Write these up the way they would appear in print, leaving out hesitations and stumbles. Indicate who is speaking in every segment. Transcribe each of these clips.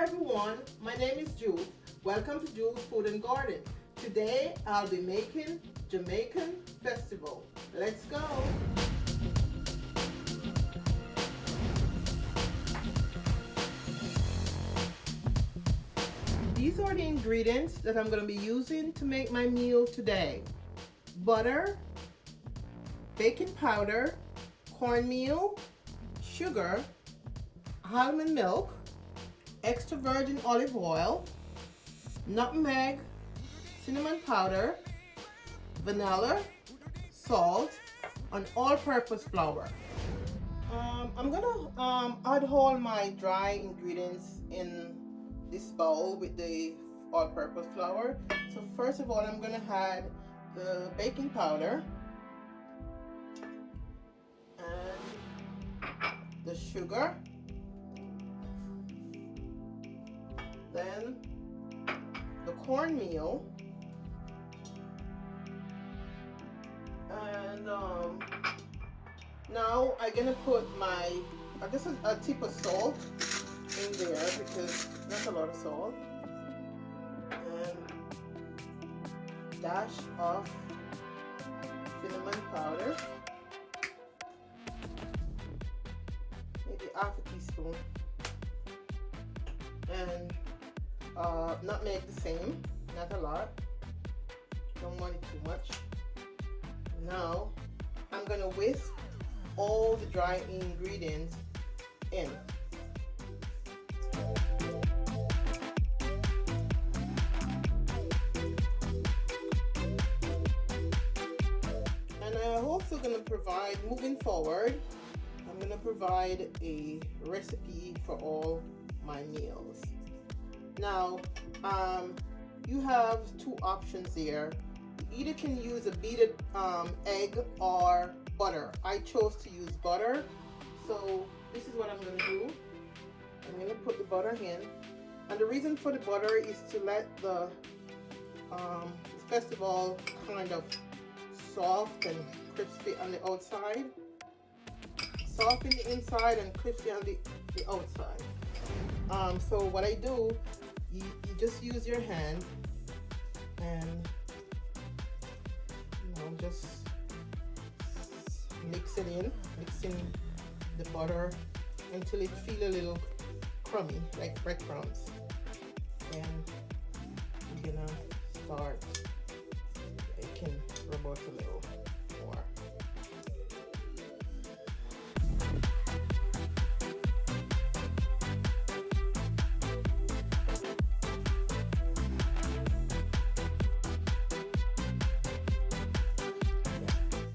Speaker 1: everyone, my name is Jude. Welcome to Jude's Food and Garden. Today I'll be making Jamaican Festival. Let's go! These are the ingredients that I'm going to be using to make my meal today. Butter, baking powder, cornmeal, sugar, almond milk, extra virgin olive oil, nutmeg, cinnamon powder, vanilla, salt, and all-purpose flour. I'm gonna add all my dry ingredients in this bowl with the all-purpose flour. So first of all, I'm gonna add the baking powder and the sugar, then the cornmeal, and now I'm gonna put my, I guess a tip of salt in there because not a lot of salt, and dash of cinnamon powder, maybe half a teaspoon, and nutmeg the same, not a lot, don't want it too much. Now I'm gonna whisk all the dry ingredients in. And I'm also gonna provide, moving forward, I'm gonna provide a recipe for all my meals. Now, you have two options here. You either can use a beaten egg or butter. I chose to use butter, so this is what I'm going to do. I'm going to put the butter in, and the reason for the butter is to let the festival kind of soft and crispy on the outside, soft in the inside and crispy on the outside. So what I do, you just use your hand and just mix it in, mixing the butter until it feels a little crummy, like breadcrumbs. And you're gonna start, it can rub out a little more.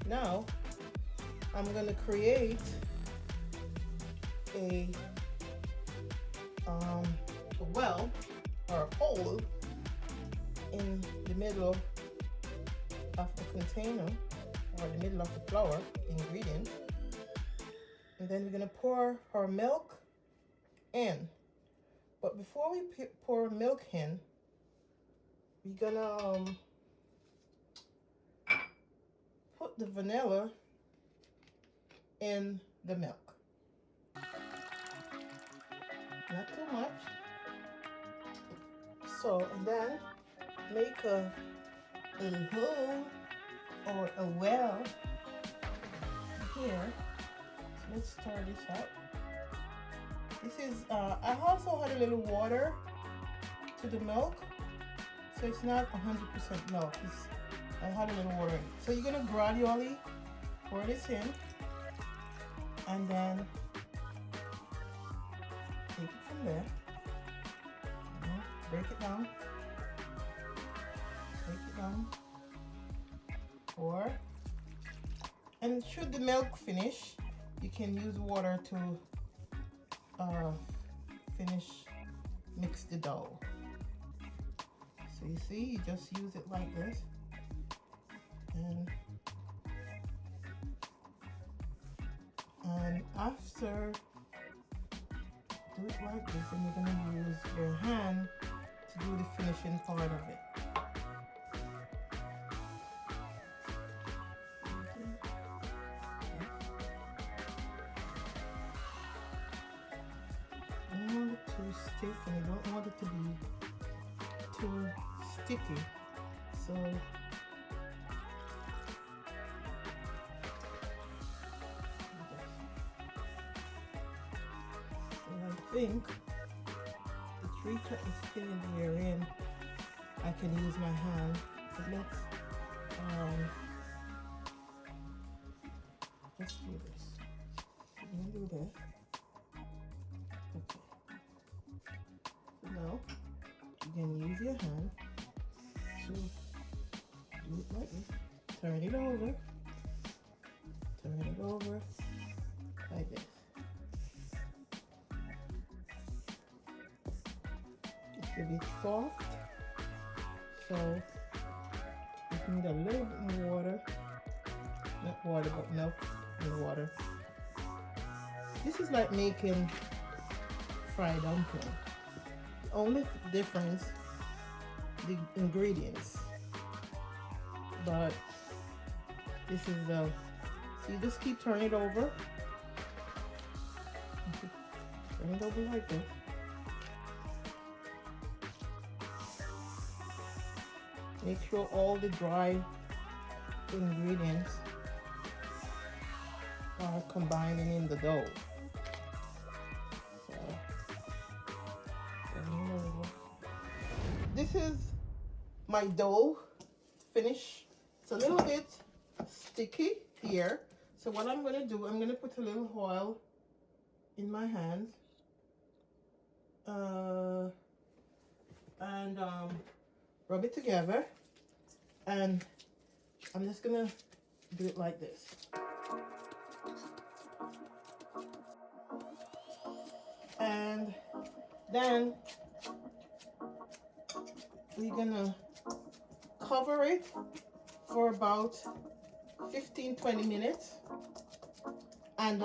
Speaker 1: Now I'm going to create a well or a hole in the middle of the container or the middle of the flour ingredient, and then we're going to pour our milk in. But before we pour milk in, we're going to put the vanilla in the milk. Not too much. So, and then make a hole or a well here. So let's stir this up. This is, I also add a little water to the milk, so it's not 100% milk. I had a little water in. So you're gonna gradually pour this in, and then take it from there. Break it down. Pour. And should the milk finish, you can use water to mix the dough. So you see, you just use it like this. And after, do it like this, and you're going to use your hand to do the finishing part of it. One, two stiff and I don't want it to be too sticky. So I think the three cups here in, I can use my hand. But let's do this. I'm gonna do this. Okay. So now you can use your hand to do it like this. Turn it over. Turn it over like this. It's a bit soft, so you need a little bit more water. Not water, but milk and water. This is like making fried dumpling. The only difference, the ingredients. But this is the, so you just keep turning it over. Turn it over like this. Make sure all the dry ingredients are combining in the dough. So, this is my dough finish. It's a little bit sticky here. So what I'm going to do, I'm going to put a little oil in my hands and rub it together, and I'm just gonna do it like this. And then we're gonna cover it for about 15-20 minutes, and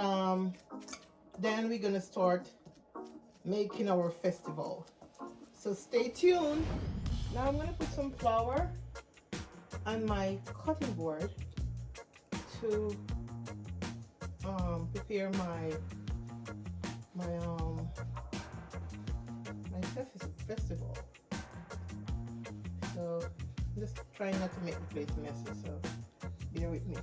Speaker 1: then we're gonna start making our festival. So stay tuned. Now I'm gonna put some flour on my cutting board to prepare my festival. So I'm just trying not to make the place messy, so bear with me.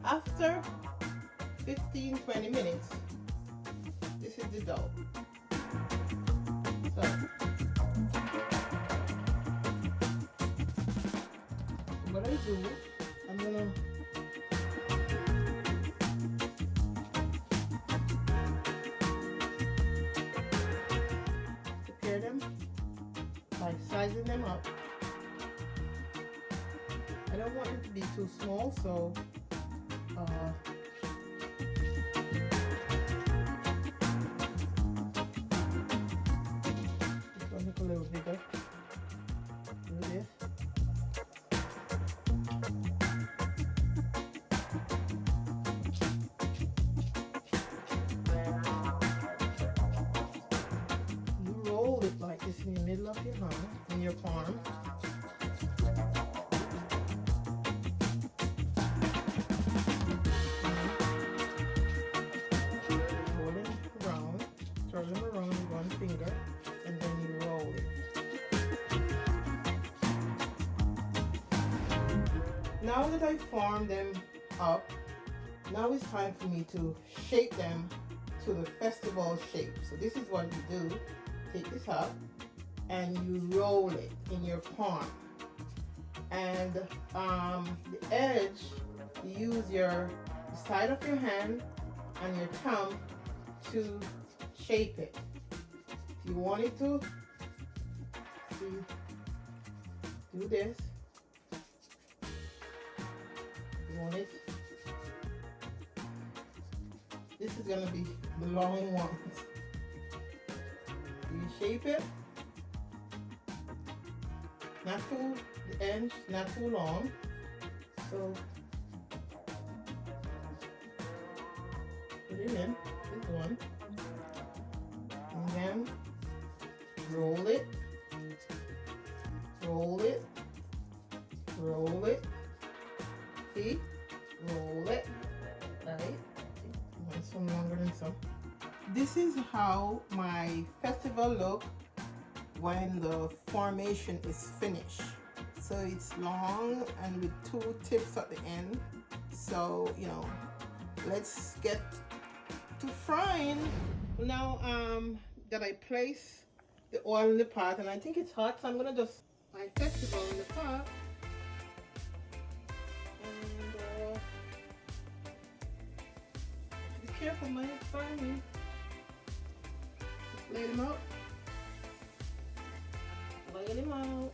Speaker 1: After 15-20 minutes, this is the dough. So what I do, I'm gonna prepare them by sizing them up. I don't want them to be too small, so a little bigger. Do this. You roll it like this in the middle of your hand, in your palm. Roll it around, turn them around with one finger, and then you roll it. Now that I formed them up, now it's time for me to shape them to the festival shape. So this is what you do. Take this up and you roll it in your palm. And the edge, you use the side of your hand and your thumb to shape it. If you wanted to, see, do this. You want it? This is gonna be the long ones. You shape it, not too the edge, not too long. So put it in, this one, and then roll it, roll it, roll it. See? Roll it. Right? You want some longer than some. this is how my festival look when the formation is finished. So it's long and with two tips at the end. So, you know, let's get to frying. Now that I place the oil in the pot, and I think it's hot, so I'm gonna just my festival in the pot. And be careful, man, it's frying. Just lay them out. Lay them out.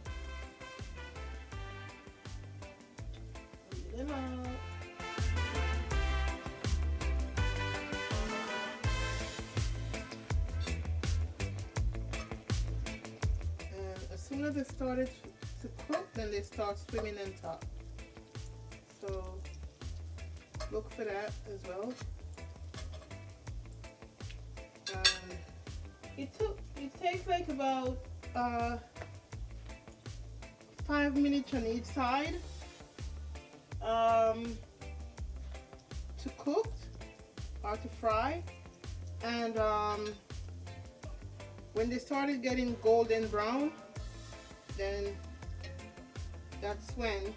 Speaker 1: Lay them out. As soon as they started to cook, then they start swimming on top. So look for that as well. It takes like about 5 minutes on each side to cook or to fry, and when they started getting golden brown, then that's when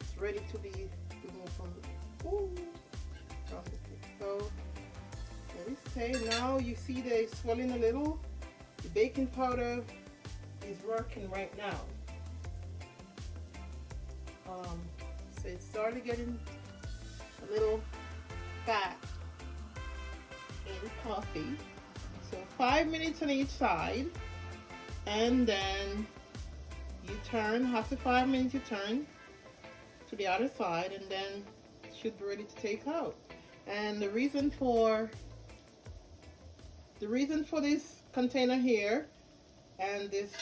Speaker 1: it's ready to be removed from the stick. So let it stay. Now you see they swelling a little. The baking powder is working right now. So it started getting a little fat in coffee. So 5 minutes on each side, and then you turn. After 5 minutes, you turn to the other side, and then it should be ready to take out. And the reason for this container here and this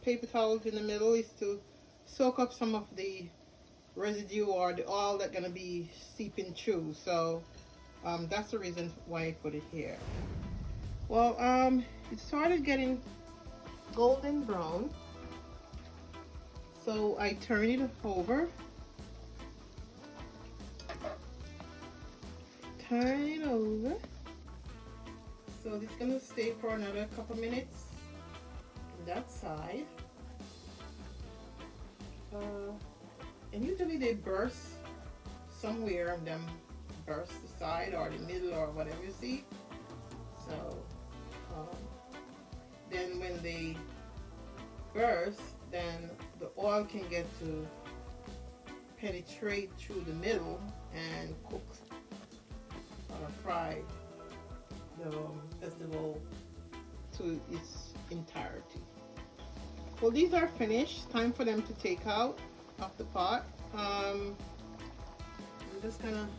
Speaker 1: paper towels in the middle is to soak up some of the residue or the oil that's gonna be seeping through. So that's the reason why I put it here. Well, it started getting golden brown, so I turn it over. Turn it over. So it's gonna stay for another couple minutes on that side. And usually they burst somewhere, and them burst the side or the middle or whatever you see. So then when they burst, then the oil can get to penetrate through the middle and cook or fry the vegetable to its entirety. Well, these are finished. Time for them to take out of the pot. I'm just kind of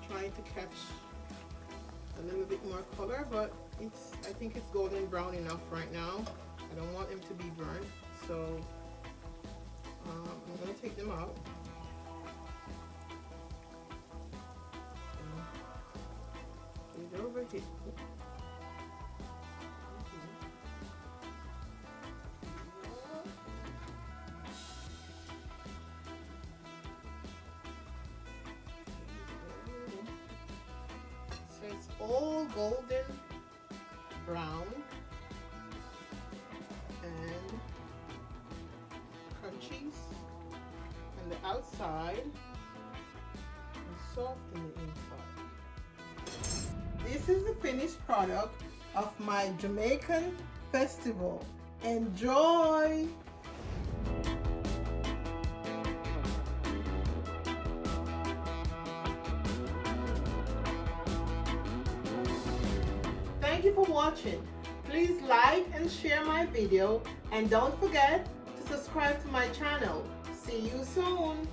Speaker 1: trying to catch a little bit more color, but I think it's golden brown enough right now. I don't want them to be burnt, so I'm going to take them out. Put it over here. So it's all golden brown and crunchy on the outside and soft in the inside. This is the finished product of my Jamaican Festival. Enjoy! Thank you for watching. Please like and share my video, and don't forget to subscribe to my channel. See you soon.